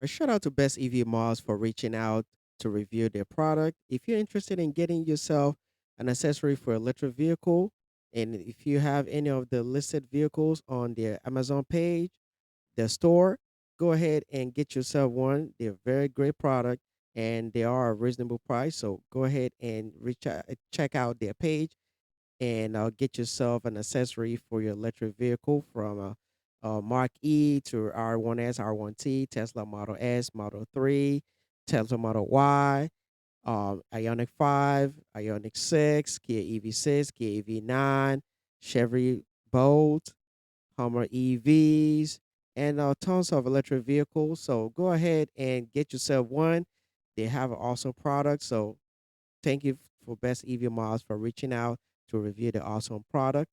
A shout out to BestEVmod for reaching out to review their product. If you're interested in getting yourself an accessory for electric vehicle, and if you have any of the listed vehicles on their Amazon page, their store, go ahead and get yourself one. They're a very great product and they are a reasonable price. So go ahead and check out their page and get yourself an accessory for your electric vehicle from Mark E to R1S, R1T, Tesla Model S, Model 3, Tesla Model Y, Ionic 5, Ionic 6, Kia EV6, Kia EV9, Chevy Bolt, Hummer EVs, and tons of electric vehicles. So go ahead and get yourself one. They have an awesome product. So thank you for Best EV Miles for reaching out to review the awesome product.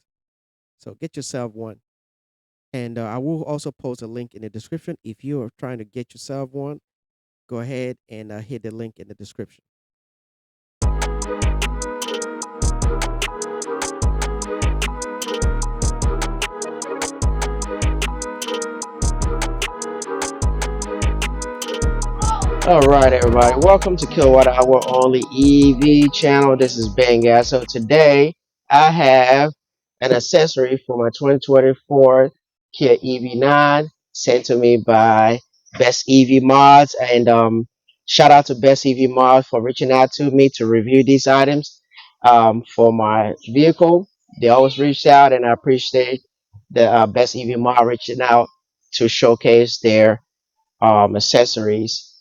So get yourself one. And I will also post a link in the description. If you are trying to get yourself one, go ahead and hit the link in the description. All right, everybody. Welcome to KwhOnlyEv channel. This is Ben Gas. So today I have an accessory for my 2024 Kia EV9 sent to me by Best EV Mods. And shout out to Best EV Mods for reaching out to me to review these items for my vehicle. They always reach out, and I appreciate the Best EV Mod reaching out to showcase their accessories.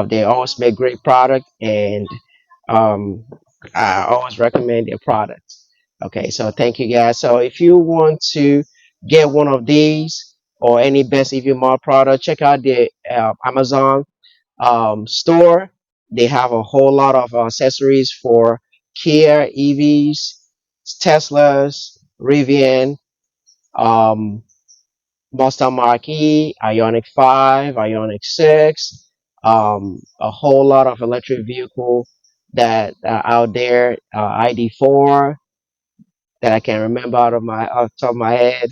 They always make great product, and um, I always recommend their product. Okay, so thank you guys. So if you want to get one of these or any Best EV Mall product, check out the Amazon store. They have a whole lot of accessories for Kia EVs, Teslas, Rivian, um, Mustang Mach-E, Ionic 5, Ionic 6, a whole lot of electric vehicle that out there, ID4 that I can remember out of my off the top of my head.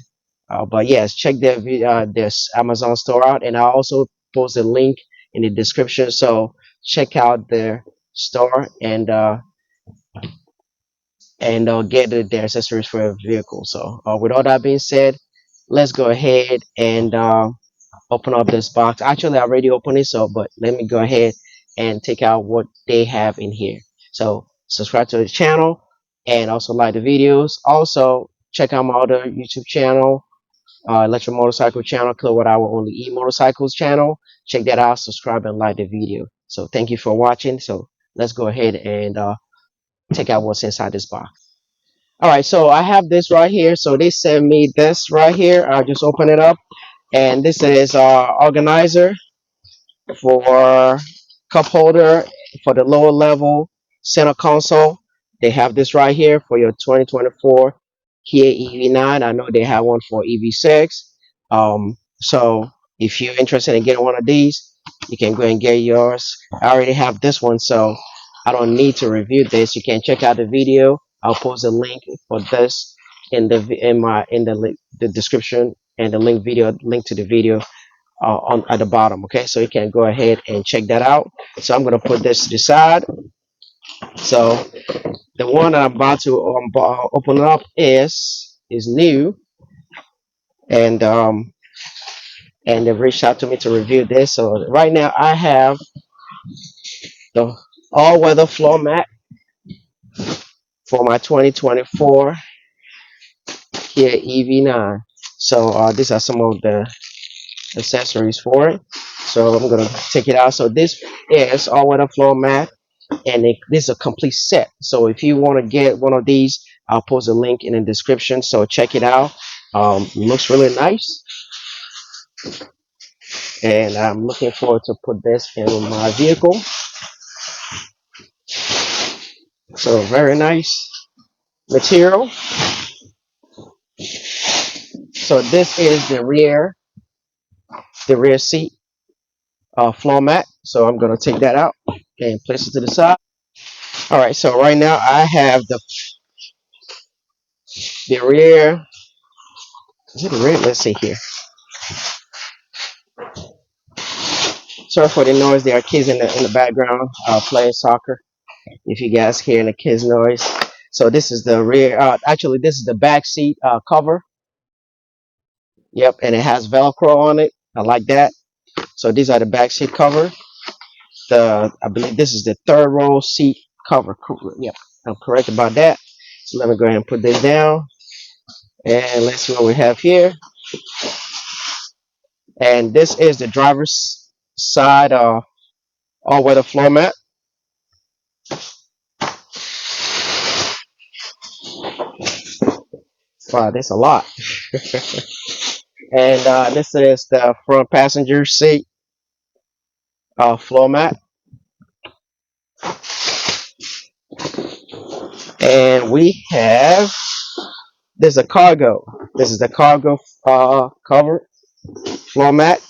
But yes, check this Amazon store out, and I'll also post a link in the description. So check out their store and get their accessories for your vehicle. So with all that being said, let's go ahead and open up this box. Actually, I already opened it, so but let me go ahead and take out what they have in here. So subscribe to the channel and also like the videos. Also check out my other YouTube channel, Electric Motorcycle channel, KwhOnlyEv Motorcycles channel. Check that out. Subscribe and like the video. So thank you for watching. So let's go ahead and take out what's inside this box. All right, so I have this right here. So they sent me this right here. I'll just open it up, and this is organizer for cup holder for the lower level center console. They have this right here for your 2024 Kia EV9. I know they have one for EV6. So if you're interested in getting one of these, you can go and get yours. I already have this one, so I don't need to review this. You can check out the video. I'll post a link for this in the description, and the link to the video on at the bottom. Okay, so you can go ahead and check that out. So I'm gonna put this to the side. So the one that I'm about to open up is new, and they reached out to me to review this. So right now I have the all-weather floor mat for my 2024 Kia EV9. So these are some of the accessories for it. So I'm gonna take it out. So this is all-weather floor mat, and this is a complete set. So if you want to get one of these, I'll post a link in the description. So check it out. Looks really nice, and I'm looking forward to put this in my vehicle. So very nice material. So this is the rear seat floor mat. So I'm gonna take that out and place it to the side. All right. So right now I have the rear. Is it the rear? Let's see here. Sorry for the noise. There are kids in the background playing soccer. If you guys hear the kids noise. So this is the rear. Actually, this is the back seat cover. Yep, and it has Velcro on it. I like that. So these are the back seat cover. I believe this is the third row seat cover. Yep, I'm correct about that. So let me go ahead and put this down, and let's see what we have here. And this is the driver's side all-weather floor mat. Wow, that's a lot. And this is the front passenger seat floor mat. And we have this is a cargo. This is the cargo cover floor mat.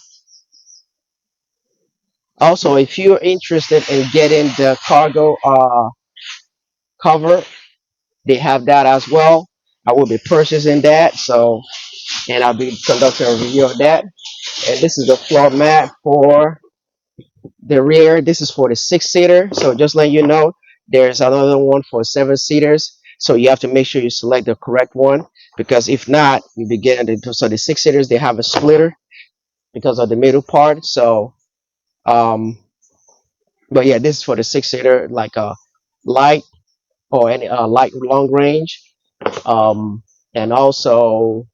Also, if you're interested in getting the cargo cover, they have that as well. I will be purchasing that, so and I'll be conducting a review of that. And this is the floor mat for the rear. This is for the 6-seater. So just letting you know, there's another one for 7-seaters. So you have to make sure you select the correct one because if not, you be getting so the 6-seaters they have a splitter because of the middle part. So but yeah, this is for the 6-seater, like a light or any light long range. Um, and also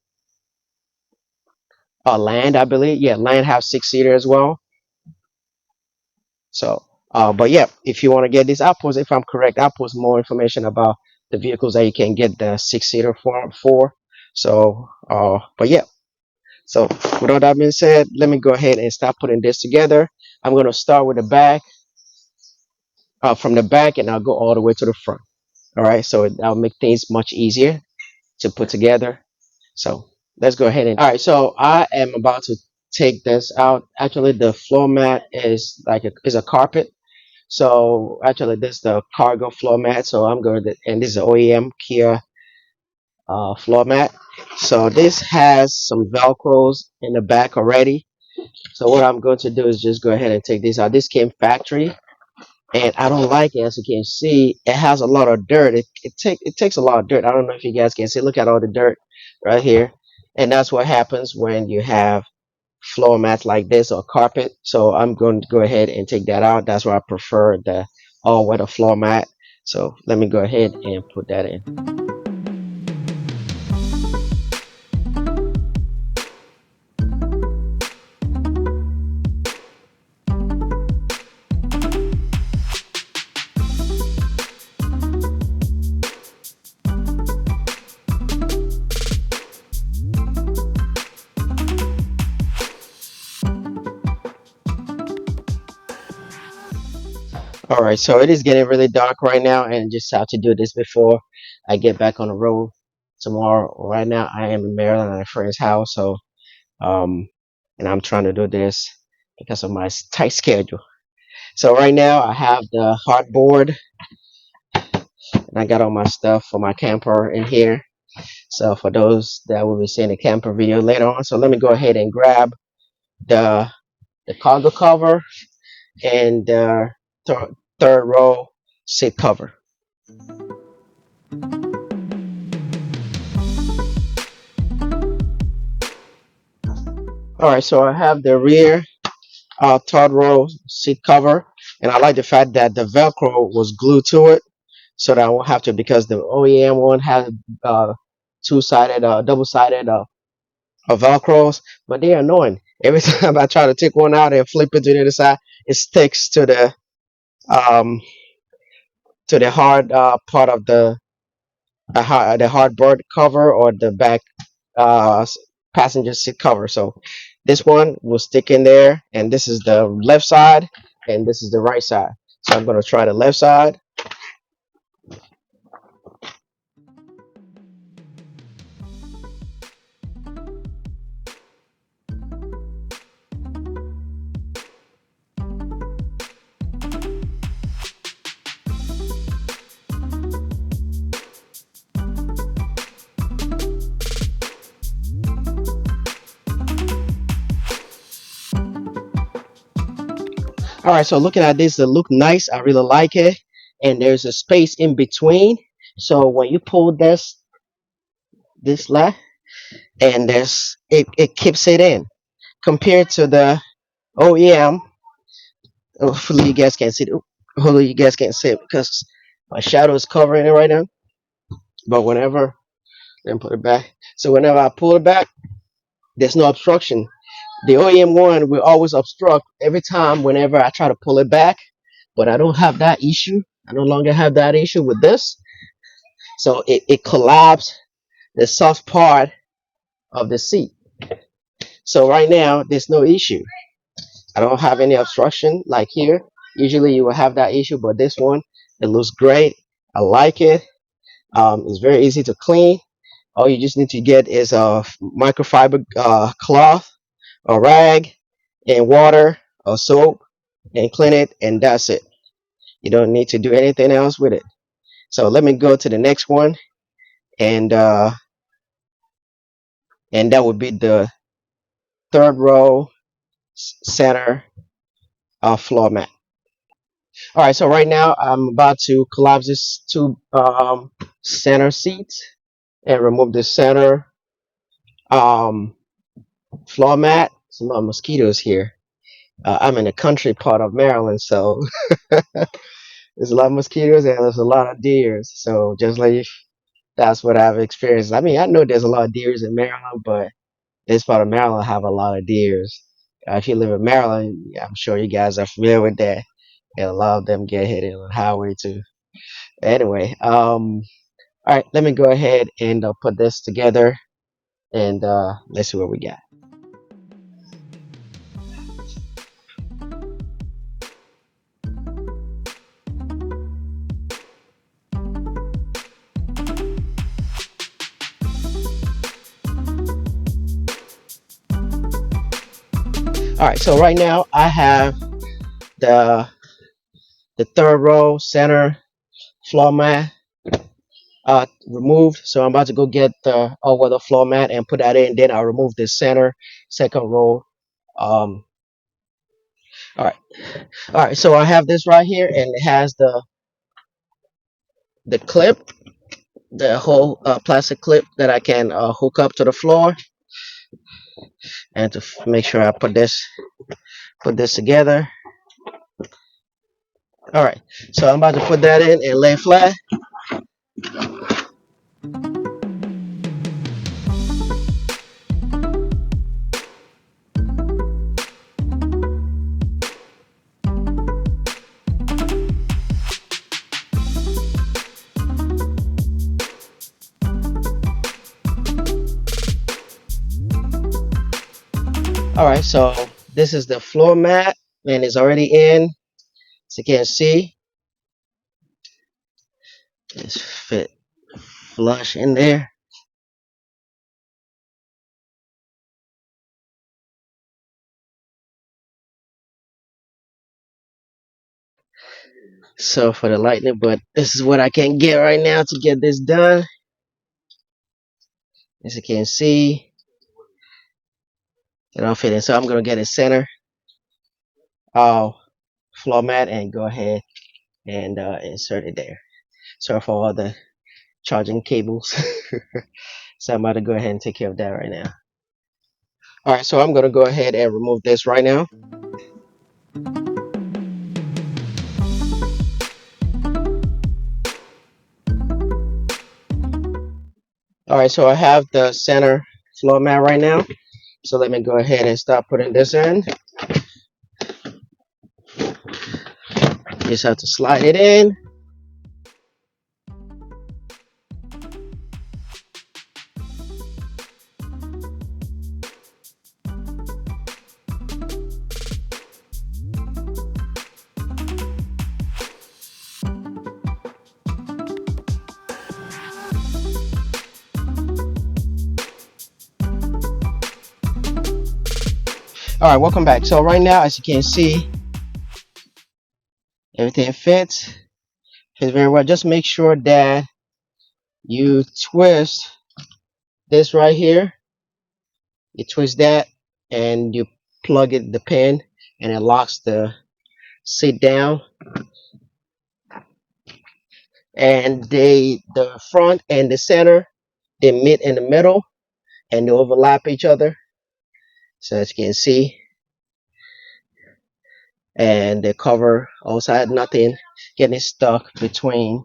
land, I believe. Yeah, land have 6-seater as well. So, but yeah, if you want to get this, if I'm correct, I'll post more information about the vehicles that you can get the 6-seater for. So, but yeah, so with all that being said, let me go ahead and start putting this together. I'm going to start with the back, from the back, and I'll go all the way to the front. All right, so that'll make things much easier to put together. So let's go ahead and all right. So I am about to take this out. Actually, the floor mat is is a carpet. So actually, this is the cargo floor mat. So I'm going to, and this is the OEM Kia floor mat. So this has some Velcros in the back already. So what I'm going to do is just go ahead and take this out. This came factory, and I don't like it. As you can see, it has a lot of dirt. It takes a lot of dirt. I don't know if you guys can see. Look at all the dirt right here, and that's what happens when you have floor mats like this or carpet. So I'm going to go ahead and take that out. That's why I prefer the all weather floor mat. So let me go ahead and put that in. All right, so it is getting really dark right now, and just have to do this before I get back on the road tomorrow. Right now, I am in Maryland at a friend's house, so um, and I'm trying to do this because of my tight schedule. So right now, I have the hardboard, and I got all my stuff for my camper in here. So for those that will be seeing the camper video later on, so let me go ahead and grab the cargo cover and the third row seat cover. All right, so I have the rear third row seat cover, and I like the fact that the Velcro was glued to it, so that I won't have to because the OEM one has two-sided, double-sided Velcros, but they're annoying. Every time I try to take one out and flip it to the other side, it sticks um, to the hard part of the hardboard cover or the back uh, passenger seat cover. So this one will stick in there, and this is the left side, and this is the right side. So I'm going to try the left side. All right, so looking at this, it look nice. I really like it, and there's a space in between. So when you pull this left, and it keeps it in compared to the OEM. Hopefully you guys can see it. Hopefully you guys can't see it because my shadow is covering it right now. But whenever, then put it back. So whenever I pull it back, there's no obstruction. The OEM one will always obstruct every time whenever I try to pull it back. But I don't have that issue. I no longer have that issue with this. So it collapsed the soft part of the seat. So right now there's no issue. I don't have any obstruction like here. Usually you will have that issue, but this one, it looks great. I like it. It's very easy to clean. All you just need to get is a microfiber cloth, a rag, and water or soap, and clean it, and that's it. You don't need to do anything else with it. So let me go to the next one, and uh, and that would be the third row center floor mat. All right, so right now I'm about to collapse this two center seats and remove the center um, floor mat. There's a lot of mosquitoes here. I'm in the country part of Maryland, so there's a lot of mosquitoes and there's a lot of deers. So just like that's what I've experienced. I mean, I know there's a lot of deers in Maryland, but this part of Maryland have a lot of deers. If you live in Maryland, I'm sure you guys are familiar with that. And a lot of them get hit on the highway too. Anyway, all right, let me go ahead and put this together and let's see what we got. All right, so right now I have the the third row center floor mat removed. So I'm about to go get the all-weather floor mat and put that in. Then I'll remove the center second row. Um, all right, all right. So I have this right here, and it has the clip, the whole plastic clip that I can hook up to the floor, and to make sure I put this together. All right, so I'm about to put that in and lay flat. All right, so this is the floor mat, and it's already in. As you can see, it's fit flush in there. So for the lightning, but this is what I can get right now to get this done. As you can see, it all fit in. So I'm gonna get a center uh, floor mat and go ahead and insert it there. Sorry for all the charging cables. So I'm about to go ahead and take care of that right now. All right, so I'm gonna go ahead and remove this right now. All right, so I have the center floor mat right now. So let me go ahead and start putting this in. Just have to slide it in. All right, welcome back. So right now, as you can see, everything fits very well. Just make sure that you twist this right here. You twist that and you plug it the pin, and it locks sit down, and the front and the center, they meet in the middle and they overlap each other. So as you can see, and they cover all sides, nothing getting stuck between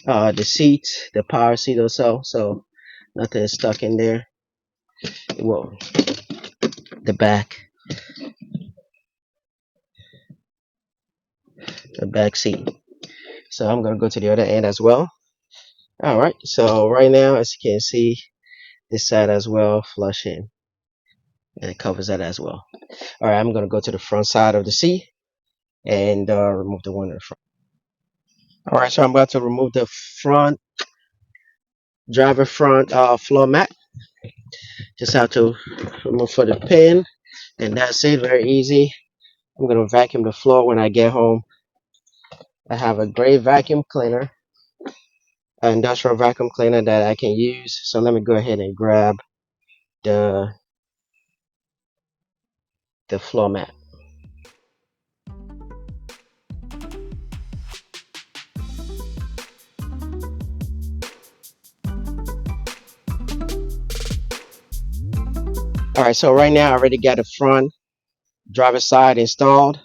the seat, the power seat or so. So nothing is stuck in there. Well, the back, the back seat. So I'm gonna go to the other end as well. All right. So right now, as you can see, this side as well, flushing, and it covers that as well. All right. I'm gonna go to the front side of the seat and remove the one in the front. All right. So I'm about to remove the front driver front floor mat. Just have to remove for the pin, and that's it. Very easy. I'm gonna vacuum the floor when I get home. I have a great vacuum cleaner, an industrial vacuum cleaner that I can use. So let me go ahead and grab the floor mat. All right, so right now I already got the front driver's side installed.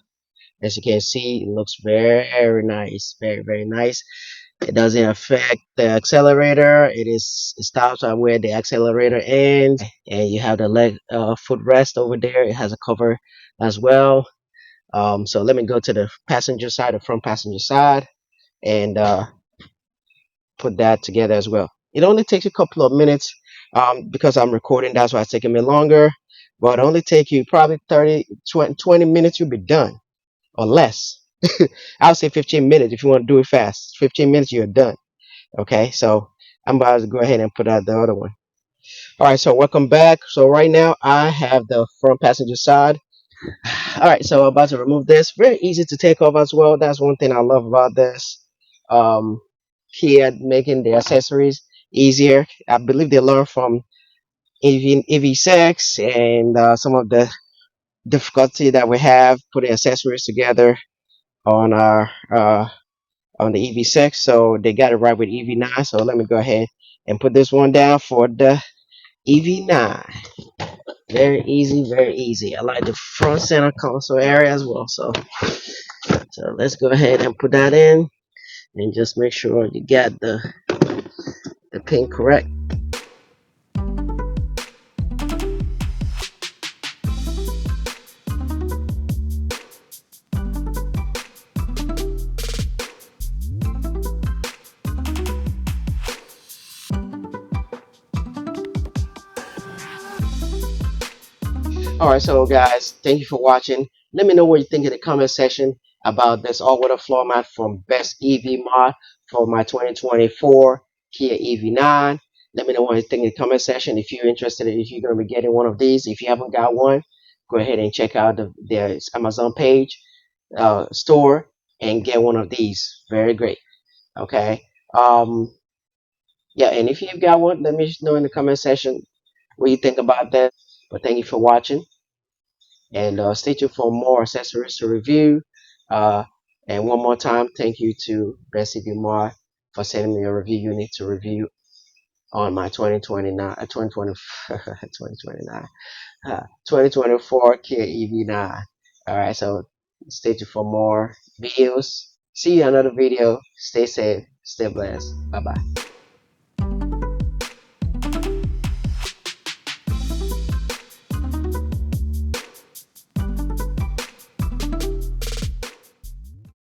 As you can see, it looks very nice, very nice. It doesn't affect the accelerator. It stops at where the accelerator ends, and you have the leg footrest over there. It has a cover as well. So let me go to the passenger side, the front passenger side, and put that together as well. It only takes a couple of minutes because I'm recording. That's why it's taking me longer. But it only take you probably 30, 20 minutes. You'll be done or less. I would say 15 minutes if you want to do it fast. 15 minutes, you're done. Okay, so I'm about to go ahead and put out the other one. All right, so welcome back. So right now I have the front passenger side. All right, so I'm about to remove this. Very easy to take off as well. That's one thing I love about this. Um, Kia making the accessories easier. I believe they learned from EV6 and some of the difficulty that we have putting accessories together on our on the EV6. So they got it right with EV9. So let me go ahead and put this one down for the EV9. Very easy, very easy. I like the front center console area as well. So let's go ahead and put that in and just make sure you get the pin correct. All right, so guys, thank you for watching. Let me know what you think in the comment section about this all-weather floor mat from BestEVmod for my 2024 Kia EV9. Let me know what you think in the comment section. If you're interested, if you're going to be getting one of these, if you haven't got one, go ahead and check out their Amazon page, store, and get one of these. Very great. Okay. Yeah, and if you've got one, let me know in the comment section what you think about that. But thank you for watching, and stay tuned for more accessories to review. Uh, and one more time, thank you to BestEVmod for sending me a review unit to review on my 2029, 2020, 2029, 2024 Kia EV9. All right, so stay tuned for more videos. See you in another video. Stay safe, stay blessed. Bye bye.